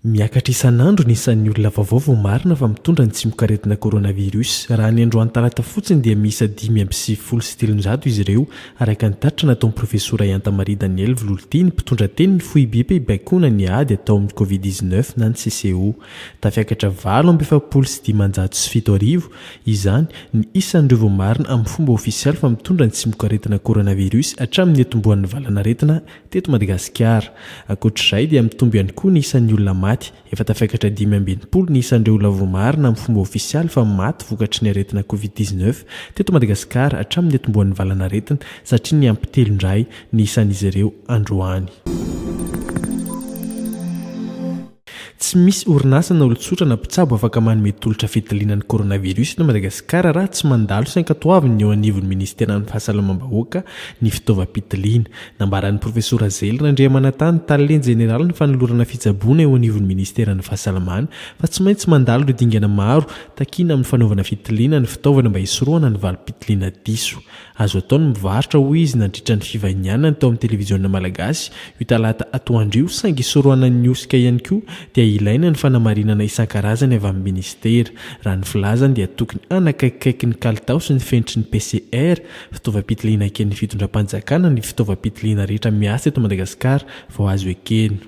Miakatra isan'andro ny isan'ny olona vaovao marina fa mitondra ny tsimokaretina coronavirus. Raha ny androany talata fotsiny dia miisa 5,700 izy ireo, araka ny tatitra nataon'ny profesora Daniel Vololtiny, mpitondra teny ny FIBP ibaikona ny ady atao amin'ny COVID-19 na ny CCO. Tafiakatra 7,707 izany ny isan'ireo vao marina amin'ny fomba ofisialy fa mitondra ny tsimokaretina coronavirus hatramin'ny etombohan'ny VALANARETINA teto Madagasikara. Ankoatr'izay dia mitombo ihany koa ny isan'ny olona maty, efa tafiakatra 520 ny isan'ireo olona vao marina amin'ny fomba ofisialy fa maty vokatry ny aretina COVID-19 teto Madagasikara hatramin'ny etombohan'ny VALANARETINA, satria Niampy telo indray ny isan'izy ireo androany. Tsy misy orinasa na olon-tsotra na mpitsabo afaka manome tolotra fitiliana ny coronavirus na Madagasikara raha tsy mandalo sy ankatoavin'ny eo anivon'ny ministeran'ny Fahasalamam-bahoaka ny fitaovam-pitiliana. Nambaran'ny profesora Andriamanatany talent jeneraly ny fanolorana fitsaboana eo anivon'ny ministeran'ny Fahasalamana fa tsy maintsy mandalo ireo dingana maro takina amin'ny fanaovana fitiliana ny fitaovana mba hisoroana ny valim-pitiliana diso. Azo ataony mivarotra hoy izy nandritra ny fivahinianana tao amin'ny televiziona malagasy io talata atoandrio, saingy hisoroana ny osika ihany koa dia ilaina ny fanamarinana isan-karazany avy amin'ny ministera. Raha ny filazany dia tokony anakaikikaiky ny kalitao sy ny fentry ny PCR, fitaovam-pitiliana eken'ny fitondram-panjakana ny fitaovam-pitiliana rehetra miasa eto Madagasikara vao azo ekeny.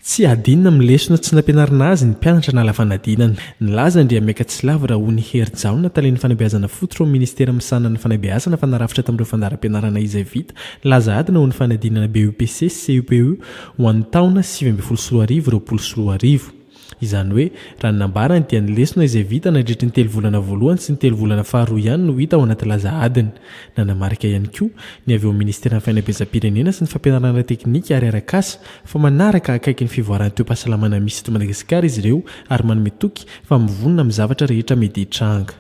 Tsy adina milesona tsy nampianarina azy ny mpianatra nala fanadinana. Ny Laza dia miaka tsy lava raha hoy ny herijaona talen'ny fanabeazana fototra amin'ny ministera misanana fanabeazana fa narafitra tamin'ireo fandaram-pianarana izay vita. Laza adina ho ny fanadinana BEPC CEPE ho an'ny taona 2020-2021. Izany hoe raha ny nambarany dia ny lesona izay vita nandritra ny telovolana voalohany sy ny telovolana faharoa ihany no hita ao anaty Laza adina. Nanamarika ihany koa ny avy ao ministeran'ny FANABEAZANA sy ny fampianarana teknika ary arak'asa fa manaraka akaiky ny fivoaran'ny toe-pahasalamana misy eto Madagasikara izy ireo ary manome toky fa mivonona amin'ny zavatra rehetra mety hitranga.